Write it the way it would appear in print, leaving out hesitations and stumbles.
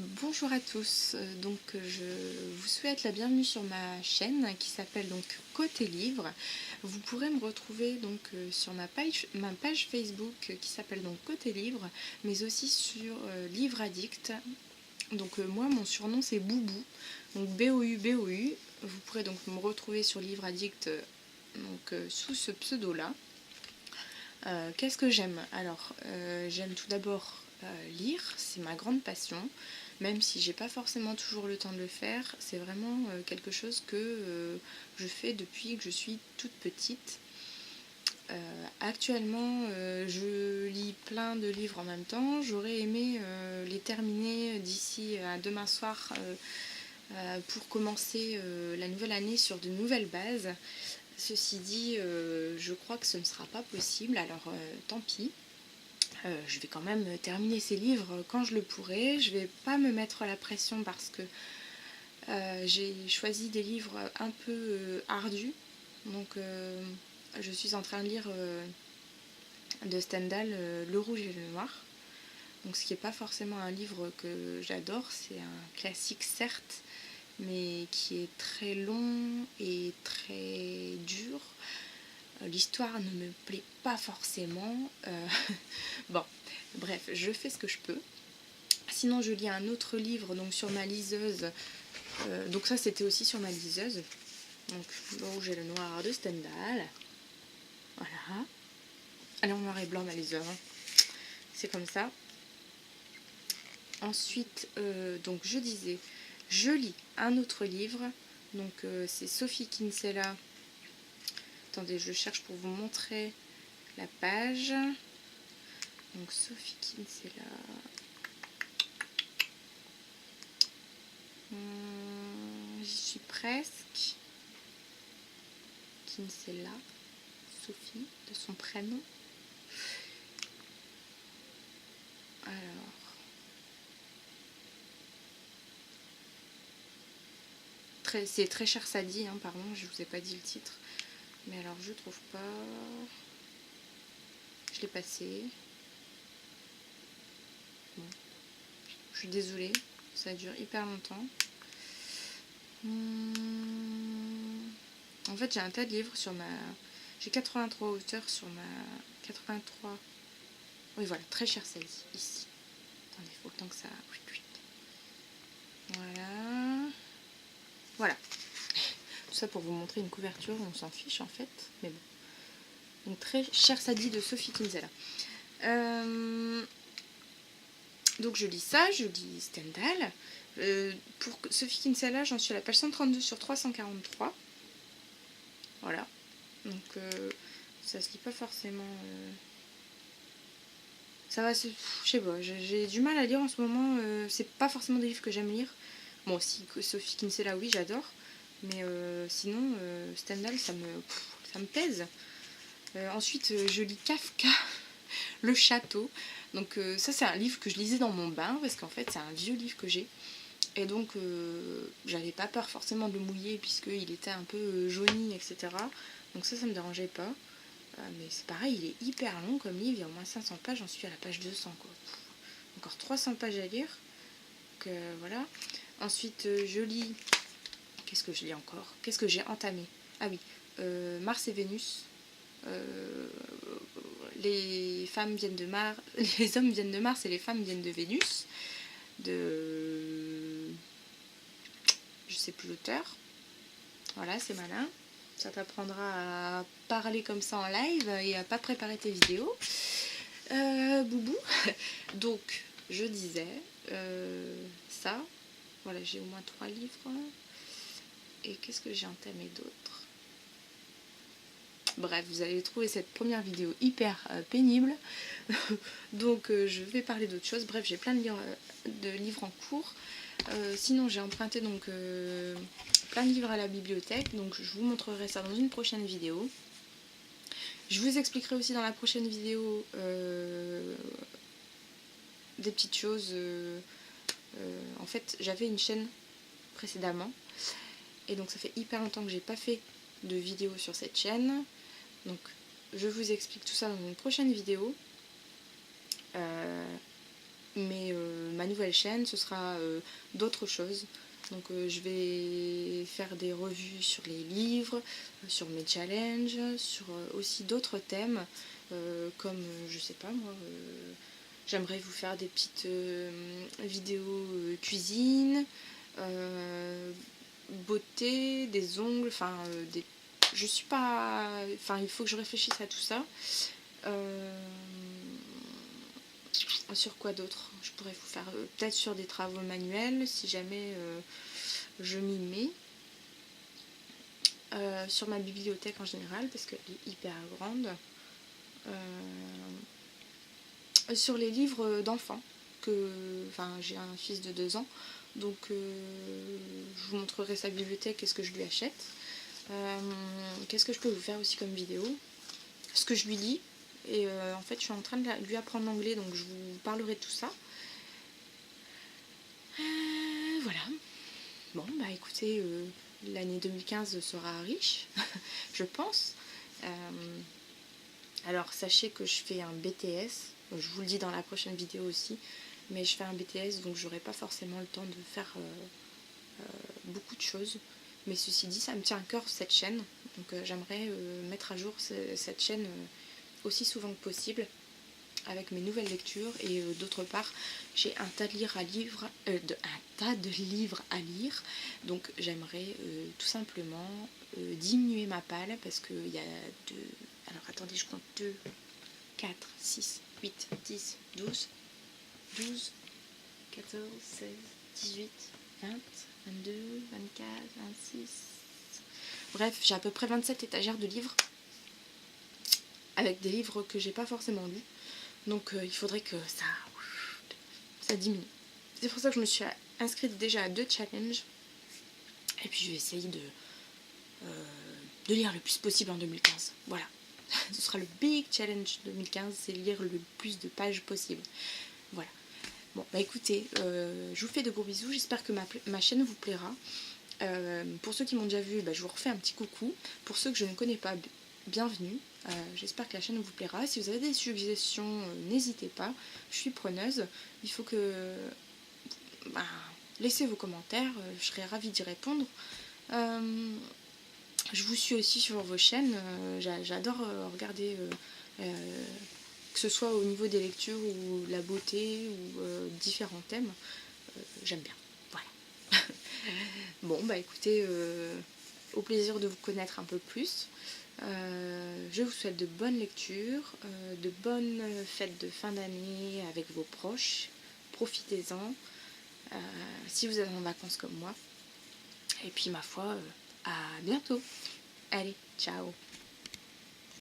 Bonjour à tous, je vous souhaite la bienvenue sur ma chaîne qui s'appelle donc Côté Livre. Vous pourrez me retrouver sur ma page Facebook qui s'appelle donc Côté Livre, mais aussi sur Livre Addict. Moi mon surnom c'est Boubou, donc BOU. Vous pourrez donc me retrouver sur Livre Addict sous ce pseudo-là. Qu'est-ce que j'aime? J'aime tout d'abord lire, c'est ma grande passion. Même si j'ai pas forcément toujours le temps de le faire, c'est vraiment quelque chose que je fais depuis que je suis toute petite. Actuellement, je lis plein de livres en même temps. J'aurais aimé les terminer d'ici à demain soir pour commencer la nouvelle année sur de nouvelles bases. Ceci dit, je crois que ce ne sera pas possible, alors tant pis. Je vais quand même terminer ces livres quand je le pourrai. Je vais pas me mettre la pression parce que j'ai choisi des livres un peu ardus. Je suis en train de lire de Stendhal Le Rouge et le Noir. Donc ce qui n'est pas forcément un livre que j'adore, c'est un classique certes, mais qui est très long et très dur. L'histoire ne me plaît pas forcément. Bon, bref, je fais ce que je peux. Sinon, je lis un autre livre sur ma liseuse. Donc ça, c'était aussi sur ma liseuse. Donc, Le Rouge et le Noir de Stendhal. Voilà. Elle est en noir et blanc, ma liseuse. C'est comme ça. Ensuite, je disais, je lis un autre livre. C'est Sophie Kinsella. Attendez, je cherche pour vous montrer la page. Donc, Sophie Kinsella. J'y suis presque. Kinsella. Sophie, de son prénom. Alors. C'est très cher Sadie, hein, pardon, je vous ai pas dit le titre. Mais alors je trouve pas. Je l'ai passé. Bon. Je suis désolée, ça dure hyper longtemps. En fait, j'ai un tas de livres sur ma. J'ai 83 auteurs sur ma. 83. Oui, voilà, très cher Sadie, ici. Attendez, il faut le temps que ça. Voilà. Voilà. Tout ça pour vous montrer une couverture, on s'en fiche en fait, mais bon. Donc très cher Sadie de Sophie Kinsella. Donc je lis ça, je lis Stendhal. Pour Sophie Kinsella, j'en suis à la page 132 sur 343. Voilà. Ça se lit pas forcément. Ça va, je sais pas, j'ai du mal à lire en ce moment. C'est pas forcément des livres que j'aime lire. Bon, si Sophie Kinsella, oui, j'adore. Mais sinon, Stendhal, ça me pèse. Ensuite, je lis Kafka, Le Château. Ça, c'est un livre que je lisais dans mon bain, parce qu'en fait, c'est un vieux livre que j'ai. Et j'avais pas peur forcément de le mouiller, puisqu'il était un peu jauni, etc. Donc ça me dérangeait pas. Mais c'est pareil, il est hyper long comme livre, il y a au moins 500 pages, j'en suis à la page 200, quoi. Encore 300 pages à lire. Voilà. Ensuite, je lis... Qu'est-ce que je lis encore? Qu'est-ce que j'ai entamé? Ah oui, Mars et Vénus. Les femmes viennent de Mars, les hommes viennent de Mars et les femmes viennent de Vénus. Je sais plus l'auteur. Voilà, c'est malin. Ça t'apprendra à parler comme ça en live et à pas préparer tes vidéos. Boubou. Donc, je disais ça. Voilà, j'ai au moins 3 livres. Et qu'est-ce que j'ai entamé d'autre? Bref, vous allez trouver cette première vidéo hyper pénible. Je vais parler d'autre chose. Bref, j'ai plein de livres en cours. Sinon, j'ai emprunté plein de livres à la bibliothèque. Donc, je vous montrerai ça dans une prochaine vidéo. Je vous expliquerai aussi dans la prochaine vidéo des petites choses. En fait, j'avais une chaîne précédemment. Et donc, ça fait hyper longtemps que j'ai pas fait de vidéo sur cette chaîne. Donc, je vous explique tout ça dans une prochaine vidéo. mais ma nouvelle chaîne, ce sera d'autres choses. Donc je vais faire des revues sur les livres, sur mes challenges, sur aussi d'autres thèmes, comme, je sais pas moi, j'aimerais vous faire des petites vidéos cuisine, beauté, des ongles, enfin des... Je suis pas... Enfin, il faut que je réfléchisse à tout ça. Sur quoi d'autre je pourrais vous faire peut-être sur des travaux manuels si jamais je m'y mets. Sur ma bibliothèque en général parce qu'elle est hyper grande. Sur les livres d'enfants, enfin j'ai un fils de 2 ans, donc je vous montrerai sa bibliothèque et ce que je lui achète. Qu'est-ce que je peux vous faire aussi comme vidéo? Ce que je lui lis, et en fait je suis en train de lui apprendre l'anglais, donc je vous parlerai de tout ça. Voilà. Bon bah écoutez, l'année 2015 sera riche, je pense. Alors sachez que je fais un BTS, je vous le dis dans la prochaine vidéo aussi, mais je fais un BTS donc j'aurai pas forcément le temps de faire beaucoup de choses. Mais ceci dit, ça me tient à cœur cette chaîne, donc j'aimerais mettre à jour cette chaîne aussi souvent que possible avec mes nouvelles lectures. Et d'autre part, j'ai un tas de livres à lire, donc j'aimerais tout simplement diminuer ma palle parce qu'il y a deux... Alors attendez, je compte 2, 4, 6, 8, 10, 12, 12, 14, 16, 18, 20, 22, 24, 26... Bref, j'ai à peu près 27 étagères de livres, avec des livres que j'ai pas forcément lus. Donc il faudrait que ça diminue. C'est pour ça que je me suis inscrite déjà à 2 challenges. Et puis je vais essayer de lire le plus possible en 2015. Voilà. Ce sera le big challenge 2015, c'est lire le plus de pages possible. Voilà. Bon, bah écoutez, je vous fais de gros bisous. J'espère que ma chaîne vous plaira. Pour ceux qui m'ont déjà vu, bah, je vous refais un petit coucou. Pour ceux que je ne connais pas, bienvenue. J'espère que la chaîne vous plaira. Si vous avez des suggestions, n'hésitez pas. Je suis preneuse. Il faut que... Bah, laissez vos commentaires. Je serai ravie d'y répondre. Je vous suis aussi sur vos chaînes. J'adore regarder... que ce soit au niveau des lectures ou la beauté ou différents thèmes. J'aime bien. Voilà. Bon, bah écoutez, au plaisir de vous connaître un peu plus. Je vous souhaite de bonnes lectures, de bonnes fêtes de fin d'année avec vos proches. Profitez-en, si vous êtes en vacances comme moi. Et puis ma foi, à bientôt. Allez, ciao.